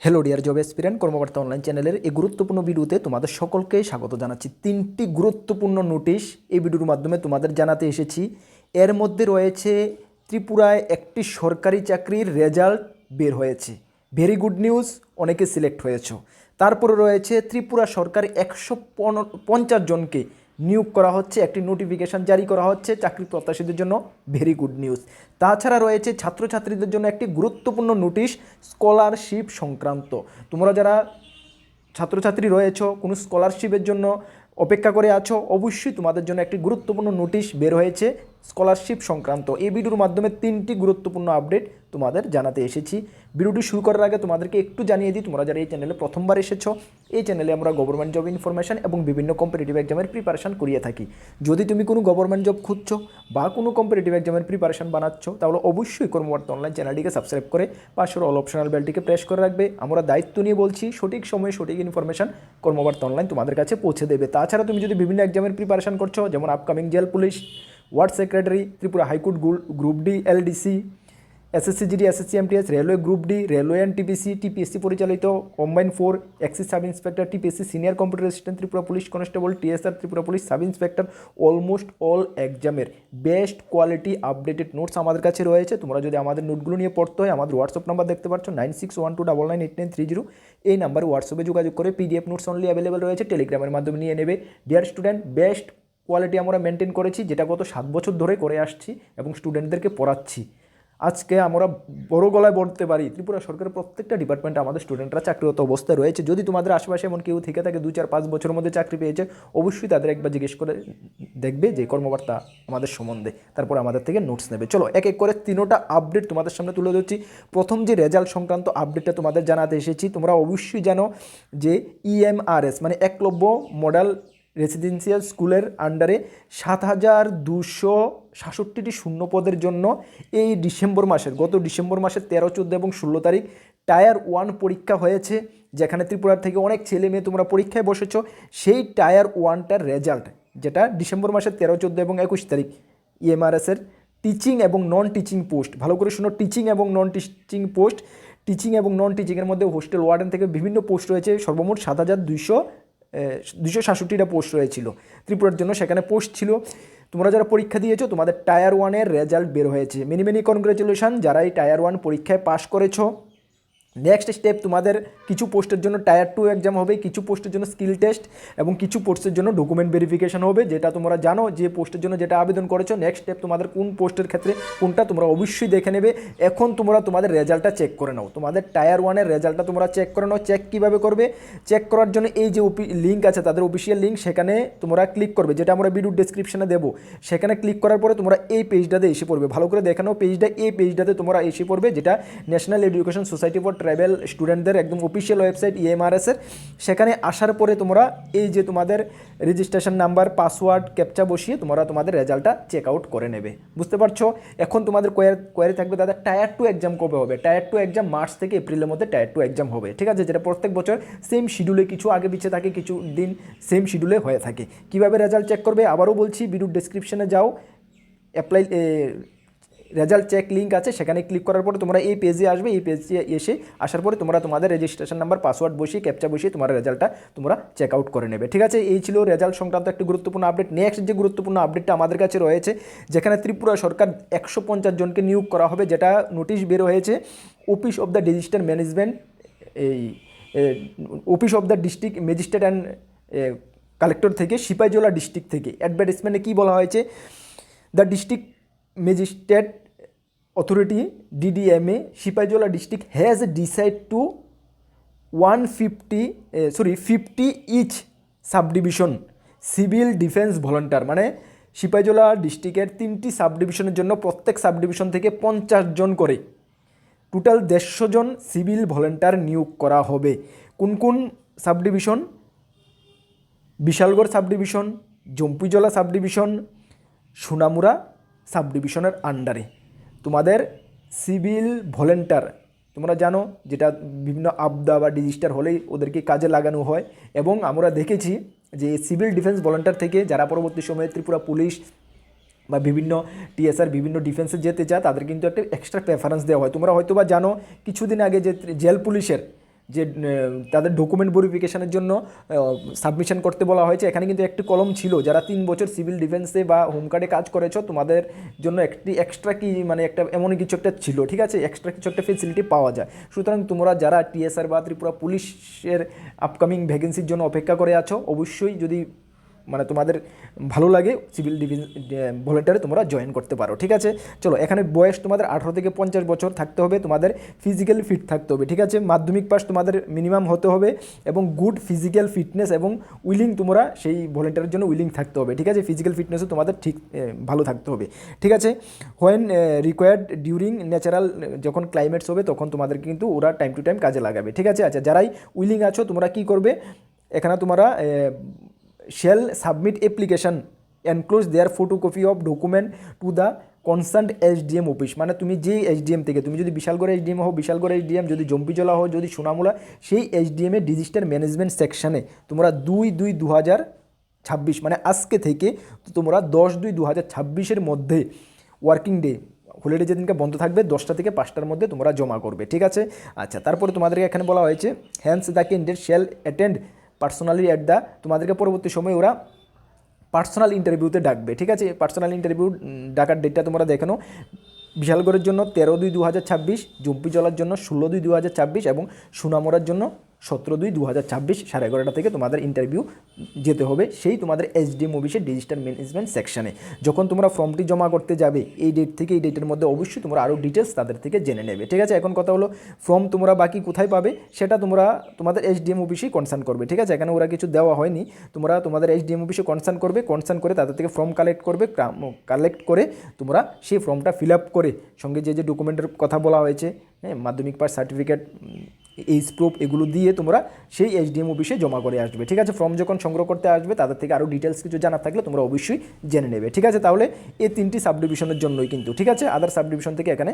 Hello dear job এক্সপিরিয়েন্ট কর্মকর্তা online চ্যানেলের এই গুরুত্বপূর্ণ ভিডিওতে তোমাদের সকলকে স্বাগত জানাচ্ছি। তিনটি গুরুত্বপূর্ণ নোটিশ এই ভিডিওর মাধ্যমে তোমাদের জানাতে এসেছি। এর মধ্যে রয়েছে ত্রিপুরায় একটি সরকারি চাকরির রেজাল্ট বের হয়েছে, ভেরি গুড নিউজ, অনেকে সিলেক্ট হয়েছ। তারপরে রয়েছে ত্রিপুরা সরকার 150 জনকে নিয়োগ করা হচ্ছে, একটি নোটিফিকেশান জারি করা হচ্ছে চাকরি প্রত্যাশীদের জন্য, ভেরি গুড নিউজ। তাছাড়া রয়েছে ছাত্রছাত্রীদের জন্য একটি গুরুত্বপূর্ণ নোটিশ স্কলারশিপ সংক্রান্ত। তোমরা যারা ছাত্রছাত্রী রয়েছ, কোনো স্কলারশিপের জন্য অপেক্ষা করে আছো, অবশ্যই তোমাদের জন্য একটি গুরুত্বপূর্ণ নোটিশ বের হয়েছে স্কলারশিপ সংক্রান্ত। এই ভিডিওর মাধ্যমে তিনটি গুরুত্বপূর্ণ আপডেট তোমাদের জানাতে এসেছি। ভিডিওটি শুরু করার আগে তোমাদেরকে একটু জানিয়ে দিই, তোমরা যারা এই চ্যানেলে প্রথমবার এসেছো, এই চ্যানেলে আমরা গভর্নমেন্ট জব ইনফরমেশন এবং বিভিন্ন কম্পিটিটিভ এক্সামের প্রিপারেশন করিয়ে থাকি। যদি তুমি কোনো গভর্নমেন্ট জব খুঁজছো বা কোনো কম্পিটিটিভ এক্সামের প্রিপারেশন বানাচ্ছ, তাহলে অবশ্যই কর্মকর্তা অনলাইন চ্যানেলটিকে সাবস্ক্রাইব করে পাশের অল অপশনাল বেলটিকে প্রেস করে রাখবে। আমরা দায়িত্ব নিয়ে বলছি, সঠিক সময়ে সঠিক ইনফরমেশন কর্মকর্তা অনলাইন তোমাদের কাছে পৌঁছে দেবে। তাছাড়া তুমি যদি বিভিন্ন এক্সামের প্রিপারেশন করছো, যেমন upcoming jail police, ward secretary, Tripura high court group D LDC, SSC GD, SSC MTS, railway group D, railway NTPC, TPSC পরিচালিত combine 4, excise sub inspector, TPSC senior computer assistant, Tripura police constable, TSR, Tripura police sub inspector, almost all এক্সামের best quality updated notes আমাদের কাছে রয়েছে। তোমরা যদি আমাদের নোটগুলো নিয়ে পড়তে হয়, আমাদের হোয়াটসঅ্যাপ নাম্বার দেখতে পাচ্ছ 9612998930, এই নাম্বারে হোয়াটসঅ্যাপে যোগাযোগ করে পিডিএফ নোটস অনলি অ্যাভেলেবেল রয়েছে, টেলিগ্রামের মাধ্যমে নিয়ে নেবে। ডিয়ার স্টুডেন্ট, বেস্ট কোয়ালিটি আমরা মেনটেন করেছি, যেটা গত 7 বছর ধরে করে আসছি এবং স্টুডেন্টদেরকে পড়াচ্ছি। আজকে আমরা বড় গলায় বলতে পারি, ত্রিপুরা সরকারের প্রত্যেকটা ডিপার্টমেন্টে আমাদের স্টুডেন্টরা চাকরিরত অবস্থায় রয়েছে। যদি তোমাদের আশেপাশে এমন কেউ থেকে থাকে 2-4-5 বছরের মধ্যে চাকরি পেয়েছে, অবশ্যই তাদের একবার জিজ্ঞেস করে দেখবে যে কর্মকর্তা আমাদের সম্বন্ধে, তারপর আমাদের থেকে নোটস নেবে। চলো এক এক করে তিনোটা আপডেট তোমাদের সামনে তুলে ধরছি। প্রথম যে রেজাল্ট সংক্রান্ত আপডেটটা তোমাদের জানাতে এসেছি, তোমরা অবশ্যই জানো যে EMRS মানে একলব্য মডেল রেসিডেন্সিয়াল স্কুলের আন্ডারে 7267টি শূন্য পদের জন্য এই গত ডিসেম্বর মাসের 13, 14 এবং 16 তারিখ টায়ার 1 পরীক্ষা হয়েছে, যেখানে ত্রিপুরার থেকে অনেক ছেলে মেয়ে তোমরা পরীক্ষায় বসেছো। সেই টায়ার 1টার রেজাল্ট, যেটা ডিসেম্বর মাসের 13, 14 এবং 21 তারিখ EMRSের টিচিং এবং নন টিচিং পোস্ট, ভালো করে শোনো, টিচিং এবং নন টিচিং পোস্ট, টিচিং এবং নন টিচিংয়ের মধ্যে হোস্টেল ওয়ার্ডেন থেকে বিভিন্ন পোস্ট রয়েছে, সর্বমোট 7267টা পোস্ট রয়েছিল ত্রিপুরার জন্য, সেখানে পোস্ট ছিল। তোমরা যারা পরীক্ষা দিয়েছো, তোমাদের টায়ার 1-এর রেজাল্ট বের হয়েছে। মেনি মেনি কনগ্রেচুলেশন যারা এই টায়ার 1 পরীক্ষায় পাস করেছো। নেক্সট স্টেপ, তোমাদের কিছু পোস্টের জন্য টায়ার 2 এক্সাম হবে, কিছু পোস্টের জন্য স্কিল টেস্ট এবং কিছু পোস্টের জন্য ডকুমেন্ট ভেরিফিকেশন হবে, যেটা তোমরা জানো যে পোস্টের জন্য যেটা আবেদন করেছো। নেক্সট স্টেপ, তোমাদের কোন পোস্টের ক্ষেত্রে কোনটা তোমরা অবশ্যই দেখে নেবে। এখন তোমরা তোমাদের রেজাল্টটা চেক করে নাও, তোমাদের টায়ার 1-এর রেজাল্টটা তোমরা চেক করে নাও। চেক কীভাবে করবে? চেক করার জন্য এই যে লিঙ্ক আছে, তাদের অফিসিয়াল লিঙ্ক, সেখানে তোমরা ক্লিক করবে, যেটা আমরা ভিডিওর ডেসক্রিপশনে দেবো। সেখানে ক্লিক করার পরে তোমরা এই পেজটাতে এসে পড়বে, ভালো করে দেখানো পেজটা, এই পেজটাতে তোমরা এসে পড়বে, যেটা national education society for tribal স্টুডেন্টদের একদম অফিসিয়াল ওয়েবসাইট EMRSের। সেখানে আসার পরে তোমরা এই যে তোমাদের রেজিস্ট্রেশন নাম্বার, পাসওয়ার্ড, ক্যাপচা বসিয়ে তোমরা তোমাদের রেজাল্টটা চেক আউট করে নেবে। বুঝতে পারছো? এখন তোমাদের কোয়ারি থাকবে, দাদা টায়ার 2 এক্সাম কবে হবে? টায়ার 2 এক্সাম মার্চ থেকে এপ্রিলের মধ্যে টায়ার 2 এক্সাম হবে, ঠিক আছে? যেটা প্রত্যেক বছর সেম শিডিউলে, কিছু আগে পিছিয়ে থাকে, কিছু দিন সেম শিডিউলে হয়ে থাকে। কীভাবে রেজাল্ট চেক করবে? আবারও বলছি, ভিডিওর ডেসক্রিপশনে যাও, রেজাল্ট চেক লিঙ্ক আছে, সেখানে ক্লিক করার পরে তোমরা এই পেজে আসবে। এই পেজে আসার পরে তোমরা তোমাদের রেজিস্ট্রেশন নাম্বার, পাসওয়ার্ড বসিয়ে, ক্যাপচা বসিয়ে তোমার রেজাল্টটা তোমরা চেক আউট করে নেবে, ঠিক আছে? এই ছিল রেজাল্ট সংক্রান্ত একটি গুরুত্বপূর্ণ আপডেট। নেক্সট যে গুরুত্বপূর্ণ আপডেটটা আমাদের কাছে রয়েছে, যেখানে ত্রিপুরা সরকার 150 জনকে নিয়োগ করা হবে, যেটা নোটিশ বের হয়েছে office of the register management, এই office of the district magistrate and collector থেকে, সিপাহীজলা ডিস্ট্রিক্ট থেকে। অ্যাডভার্টাইজমেন্টে কী বলা হয়েছে? The district magistrate authority DDMA Sipahijala district has decided to 50 each subdivision civil defence volunteer, মানে সিপাহীজলা ডিস্ট্রিক্টের 3টি সাবডিভিশনের জন্য প্রত্যেক সাবডিভিশন থেকে 50 জন করে টোটাল 150 জন সিভিল ভলান্টিয়ার নিয়োগ করা হবে। কোন কোন subdivision? Bishalgarh subdivision, Jampuijala subdivision, Sonamura সাবডিভিশনের আন্ডারে তোমাদের সিভিল ভলেন্টিয়ার, তোমরা জানো, যেটা বিভিন্ন আপদা বা ডিজাস্টার হলেই ওদেরকে কাজে লাগানো হয়। এবং আমরা দেখেছি যে সিভিল ডিফেন্স ভলেন্টিয়ার থেকে যারা পরবর্তী সময়ে ত্রিপুরা পুলিশ বা বিভিন্ন TSR বিভিন্ন ডিফেন্সে যেতে চায়, তাদের কিন্তু একটা এক্সট্রা প্রেফারেন্স দেওয়া হয়। তোমরা হয়তো বা জানো, কিছুদিন আগে যে জেল পুলিশের যে তাদের ডকুমেন্ট ভেরিফিকেশনের জন্য সাবমিশন করতে বলা হয়েছে। এখানে কিন্তু একটি কলম ছিল, যারা 3 বছর সিভিল ডিফেন্সে বা হোমগার্ডে কাজ করেছো তোমাদের জন্য একটি এক্সট্রা কি মানে একটা এমন কিছু একটা ছিল, ঠিক আছে, এক্সট্রা কিছু একটা ফেসিলিটি পাওয়া যায়। সুতরাং তোমরা যারা টিএসআর বা ত্রিপুরা পুলিশের আপকামিং ভ্যাকেন্সির জন্য অপেক্ষা করে আছো, অবশ্যই যদি মানে তোমাদের ভালো লাগে সিভিল ভলেন্টারে তোমরা জয়েন করতে পারো, ঠিক আছে। চলো, এখানে বয়স তোমাদের 18 থেকে 50 বছর থাকতে হবে, তোমাদের ফিজিক্যালি ফিট থাকতে হবে, ঠিক আছে। মাধ্যমিক পাস তোমাদের মিনিমাম হতে হবে এবং গুড ফিজিক্যাল ফিটনেস এবং উইলিং, তোমরা সেই ভলেন্টারের জন্য উইলিং থাকতে হবে, ঠিক আছে। ফিজিক্যাল ফিটনেসও তোমাদের ঠিক ভালো থাকতে হবে, ঠিক আছে। হোয়েন রিকোয়ার্ড ডিউরিং ন্যাচারাল, যখন ক্লাইমেটস হবে তখন তোমাদের কিন্তু ওরা টাইম টু টাইম কাজে লাগাবে, ঠিক আছে। আচ্ছা, যারাই উইলিং আছো তোমরা কি করবে, এখানে তোমরা shall submit application enclose their photocopy of document to the concerned SDM office. মানে তুমি যেই SDM থেকে, তুমি যদি বিশালগড় SDM হও বিশালগড় SDM, যদি জম্পিজলা হও, যদি সোনামুলা, সেই SDM এর ডিজিস্টার ম্যানেজমেন্ট সেকশনে তোমরা 2/2/2026 মানে আজকে থেকে তোমরা 10/2/2026 মধ্যে ওয়ার্কিং ডে, হলিডে যেদিনকে বন্ধ থাকবে 10টা থেকে 5টার মধ্যে তোমরা জমা করবে, ঠিক আছে। আচ্ছা, তারপরে তোমাদেরকে এখানে বলা হয়েছে hence the candidate shall attend personally at the, তোমাদেরকে পরবর্তী সময় ওরা পার্সোনাল ইন্টারভিউতে ডাকবে, ঠিক আছে। পার্সোনাল ইন্টারভিউ ডাকার ডেটটা তোমরা দেখো, বিশালগড়ের জন্য 13/2/2026, জম্পিজলার জন্য 16/2/2026 এবং সোনামুড়ার জন্য 17/2/2026 11:30 থেকে তোমাদের ইন্টারভিউ যেতে হবে সেই তোমাদের SDM অফিসের ডিজিটাল ম্যানেজমেন্ট সেকশনে। যখন তোমরা ফর্মটি জমা করতে যাবে এই ডেট থেকে এই ডেটের মধ্যে অবশ্যই তোমরা আরও ডিটেলস তাদের থেকে জেনে নেবে, ঠিক আছে। এখন কথা হলো ফর্ম তোমরা বাকি কোথায় পাবে, সেটা তোমরা তোমাদের SDM অফিসেই কনসার্ন করবে, ঠিক আছে। এখানে ওরা কিছু দেওয়া হয়নি, তোমরা তোমাদের SDM অফিসে কনসার্ন করবে, কনসার্ন করে তাদের থেকে ফর্ম কালেক্ট করবে, কালেক্ট করে তোমরা সেই ফর্মটা ফিল আপ করে সঙ্গে যে যে ডকুমেন্টের কথা বলা হয়েছে, হ্যাঁ, মাধ্যমিক পাস সার্টিফিকেট, এইজ প্রুফ, এগুলো দিয়ে তোমরা সেই SDM অফিসে জমা করে আসবে, ঠিক আছে। ফর্ম যখন সংগ্রহ করতে আসবে তাদের থেকে আরও ডিটেলস কিছু জানা থাকলে তোমরা অবশ্যই জেনে নেবে, ঠিক আছে। তাহলে এই 3টি সাব ডিভিশনের জন্যই কিন্তু, ঠিক আছে। আদার সাব ডিভিশন থেকে এখানে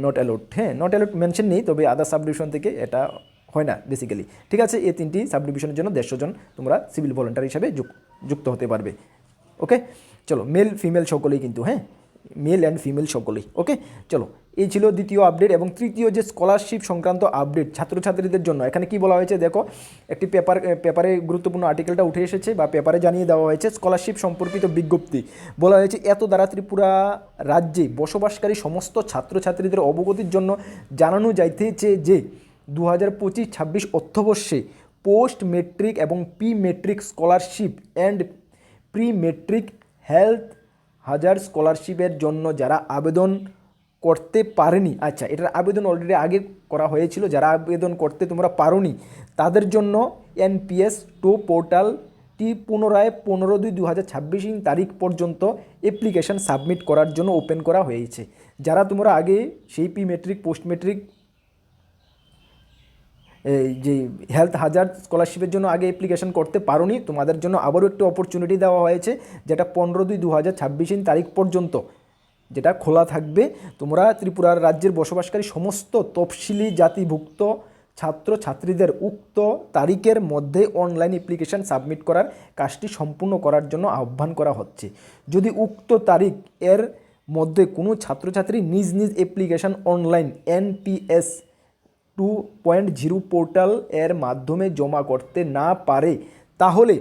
নট অ্যালাউড, হ্যাঁ, নট অ্যালাউড মেনশন নেই, তবে আদার সাব ডিভিশন থেকে এটা হয় না বেসিক্যালি, ঠিক আছে। এই 3টি সাব ডিভিশনের জন্য 150 জন তোমরা সিভিল ভলেন্টার হিসাবে যুক্ত হতে পারবে, ওকে। চলো, মেল ফিমেল সকলেই কিন্তু, হ্যাঁ, মেল অ্যান্ড ফিমেল সকলেই, ওকে। চলো, এই ছিল দ্বিতীয় আপডেট। এবং তৃতীয় যে স্কলারশিপ সংক্রান্ত আপডেট ছাত্রছাত্রীদের জন্য, এখানে কি বলা হয়েছে দেখো, একটি পেপারে গুরুত্বপূর্ণ আর্টিকেলটা উঠে এসেছে বা পেপারে জানিয়ে দেওয়া হয়েছে। স্কলারশিপ সম্পর্কিত বিজ্ঞপ্তি বলা হয়েছে, এত দ্বারা ত্রিপুরা রাজ্যে বসবাসকারী সমস্ত ছাত্রছাত্রীদের অবগতির জন্য জানানো যাইতেছে যে 2025-26 অর্থবর্ষে পোস্ট মেট্রিক এবং pre metric scholarship and pre metric health হাজার স্কলারশিপের জন্য যারা আবেদন করতে পারেনি, আচ্ছা, এটার আবেদন অলরেডি আগে করা হয়েছিল, যারা আবেদন করতে তোমরা পারোনি তাদের জন্য NPS 2 পোর্টালটি পুনরায় 15/2/2026 তারিখ পর্যন্ত অ্যাপ্লিকেশন সাবমিট করার জন্য ওপেন করা হয়েছে। যারা তোমরা আগে সেই প্রি মেট্রিক পোস্ট মেট্রিক এই যে হেলথ হাজার স্কলারশিপের জন্য আগে অ্যাপ্লিকেশন করতে পারোনি, তোমাদের জন্য আবারও একটি অপরচুনিটি দেওয়া হয়েছে, যেটা 15/2/2026 তারিখ পর্যন্ত যেটা খোলা থাকবে। তোমরা ত্রিপুরার রাজ্যের বসবাসকারী সমস্ত তফসিলি জাতিভুক্ত ছাত্রছাত্রীদের উক্ত তারিখের মধ্যে অনলাইন অ্যাপ্লিকেশন সাবমিট করার কাজটি সম্পূর্ণ করার জন্য আহ্বান করা হচ্ছে। যদি উক্ত তারিখ এর মধ্যে কোনো ছাত্রছাত্রী নিজ নিজ অ্যাপ্লিকেশন অনলাইন NPS 2.0 পোর্টাল এর মাধ্যমে জমা করতে না পারে তাহলে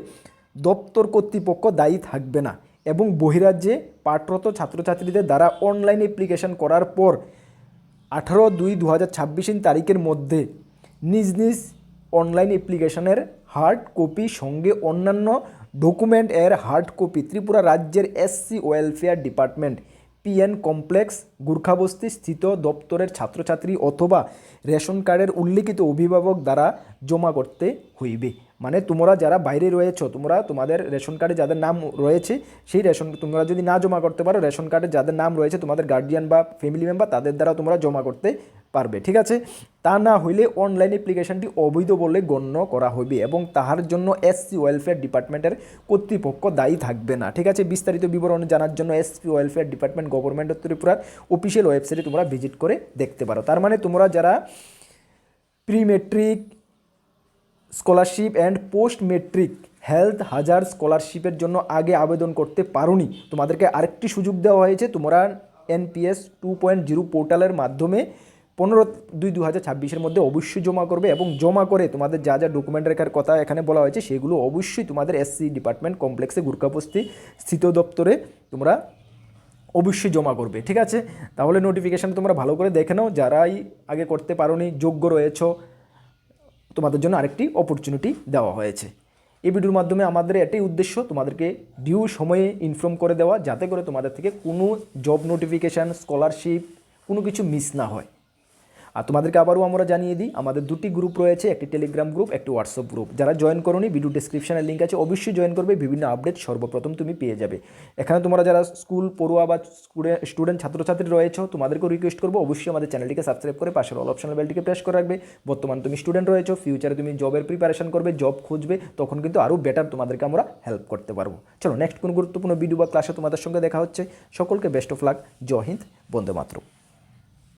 দপ্তর কর্তৃপক্ষ দায়ী থাকবে না এবং বহিরাজ্যে পাঠরত ছাত্রছাত্রীদের দ্বারা অনলাইন অ্যাপ্লিকেশন করার পর 18/2/2026 তারিখের মধ্যে নিজ নিজ অনলাইন অ্যাপ্লিকেশনের হার্ড কপি সঙ্গে অন্যান্য ডকুমেন্ট এর হার্ড কপি ত্রিপুরা রাজ্যের SC welfare department PN complex Gurkhabasti স্থিত দপ্তরের ছাত্রছাত্রী অথবা রেশন কার্ডের উল্লিখিত অভিভাবক দ্বারা জমা করতে হইবে। মানে তোমরা যারা বাইরে রয়েছো, তোমরা তোমাদের রেশন কার্ডে যাদের নাম রয়েছে সেই রেশন তোমরা যদি না জমা করতে পারো, রেশন কার্ডে যাদের নাম রয়েছে তোমাদের গার্ডিয়ান বা ফ্যামিলি মেম্বার তাদের দ্বারা তোমরা জমা করতে পারবে, ঠিক আছে। তা না হইলে অনলাইন অ্যাপ্লিকেশনটি অবৈধ বলে গণ্য করা হবে এবং তাহার জন্য SC ওয়েলফেয়ার ডিপার্টমেন্টের কর্তৃপক্ষ দায়ী থাকবে না, ঠিক আছে। বিস্তারিত বিবরণ জানার জন্য SC welfare department government of ত্রিপুরার অফিসিয়াল ওয়েবসাইটে তোমরা ভিজিট করে দেখতে পারো। তার মানে তোমরা যারা pre metric scholarship and post metric health হাজার স্কলারশিপের জন্য আগে আবেদন করতে পারোনি, তোমাদেরকে আরেকটি সুযোগ দেওয়া হয়েছে। তোমরা NPS 2.0 পোর্টালের মাধ্যমে 15/2/2026 মধ্যে অবশ্যই জমা করবে এবং জমা করে তোমাদের যা যা ডকুমেন্ট রাখার কথা এখানে বলা হয়েছে সেগুলো অবশ্যই তোমাদের এসসি ডিপার্টমেন্ট কমপ্লেক্সে গুরকাবস্তি স্থিত দপ্তরে তোমরা অবশ্যই জমা করবে। ঠিক আছে, তাহলে নোটিফিকেশান তোমরা ভালো করে দেখে নাও, যারাই আগে করতে পারোনি যোগ্য রয়েছো তোমাদের জন্য আরেকটি অপরচুনিটি দেওয়া হয়েছে। এই ভিডিওর মাধ্যমে আমাদের এটাই উদ্দেশ্য, তোমাদেরকে ডিউ সময়ে ইনফর্ম করে দেওয়া, যাতে করে তোমাদের থেকে কোনো জব নোটিফিকেশান, স্কলারশিপ কোনো কিছু মিস না হয়। আর তোমাদেরকে আবারও আমরা জানিয়ে দিই, আমাদের দুটি গ্রুপ রয়েছে, একটি টেলিগ্রাম গ্রুপ, একটি হোয়াটসঅ্যাপ গ্রুপ। যারা জয়েন করোনি ভিডিও ডেসক্রিপশনের লিঙ্ক আছে, অবশ্যই জয়েন করবে, বিভিন্ন আপডেট সর্বপ্রথম তুমি পেয়ে যাবে। এখানে তোমরা যারা স্কুল পড়ুয়া বা স্টুডেন্ট ছাত্রছাত্রী রয়েছে তোমাদেরকেও রিকোয়েস্ট করবো অবশ্যই আমাদের চ্যানেলটিকে সাবস্ক্রাইব করে পাশের অল অপশনাল বেলটিকে প্রেস করে রাখবে। বর্তমানে তুমি স্টুডেন্ট রয়েছো, ফিউচারে তুমি জবের প্রিপারেশন করবে, জব খুঁজবে, তখন কিন্তু আরও বেটার তোমাদেরকে আমরা হেল্প করতে পারবো। চলো নেক্সট কোনো গুরুত্বপূর্ণ ভিডিও বা ক্লাসে তোমাদের সঙ্গে দেখা হচ্ছে। সকলকে বেস্ট অফ লাক, জয় হিন্দ, বন্দে মাতরম।